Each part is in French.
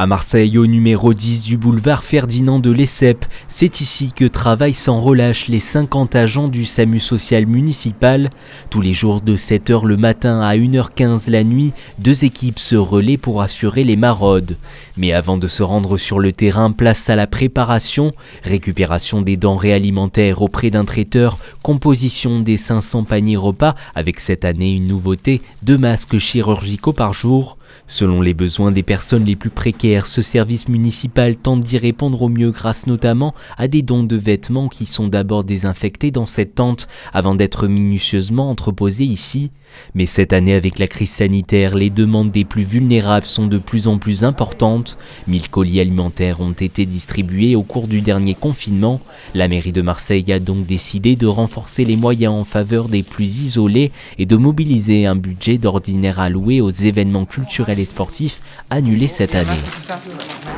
À Marseille, au numéro 10 du boulevard Ferdinand de Lesseps, c'est ici que travaillent sans relâche les 50 agents du SAMU social municipal. Tous les jours de 7 h le matin à 1 h 15 la nuit, 2 équipes se relaient pour assurer les maraudes. Mais avant de se rendre sur le terrain, place à la préparation, récupération des denrées alimentaires auprès d'un traiteur, composition des 500 paniers repas, avec cette année une nouveauté, 2 masques chirurgicaux par jour. Selon les besoins des personnes les plus précaires, ce service municipal tente d'y répondre au mieux grâce notamment à des dons de vêtements qui sont d'abord désinfectés dans cette tente avant d'être minutieusement entreposés ici. Mais cette année, avec la crise sanitaire, les demandes des plus vulnérables sont de plus en plus importantes. 1000 colis alimentaires ont été distribués au cours du dernier confinement. La mairie de Marseille a donc décidé de renforcer les moyens en faveur des plus isolés et de mobiliser un budget d'ordinaire alloué aux événements culturels et sportifs annulés cette année.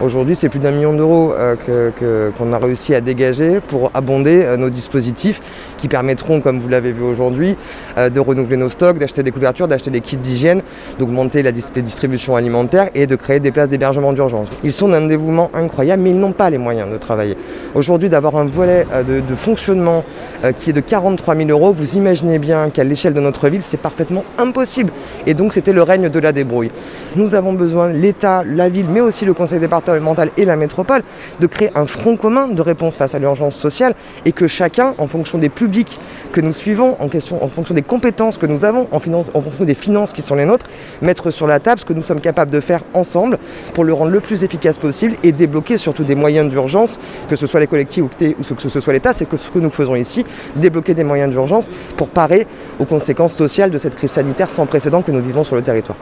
Aujourd'hui, c'est plus d'1 million d'euros qu'on a réussi à dégager pour abonder nos dispositifs qui permettront, comme vous l'avez vu aujourd'hui, de renouveler nos stocks, d'acheter des couvertures, d'acheter des kits d'hygiène, d'augmenter les distributions alimentaires et de créer des places d'hébergement d'urgence. Ils sont d'un dévouement incroyable, mais ils n'ont pas les moyens de travailler. Aujourd'hui, d'avoir un volet de fonctionnement qui est de 43 000 euros, vous imaginez bien qu'à l'échelle de notre ville, c'est parfaitement impossible. Et donc, c'était le règne de la débrouille. Nous avons besoin, l'État, la ville, mais aussi le conseil départemental et la métropole, de créer un front commun de réponse face à l'urgence sociale et que chacun, en fonction des publics que nous suivons, en fonction des compétences que nous avons, en fonction des finances qui sont les nôtres, mettre sur la table ce que nous sommes capables de faire ensemble pour le rendre le plus efficace possible et débloquer surtout des moyens d'urgence, que ce soit les collectivités ou que ce soit l'État, c'est ce que nous faisons ici, débloquer des moyens d'urgence pour parer aux conséquences sociales de cette crise sanitaire sans précédent que nous vivons sur le territoire.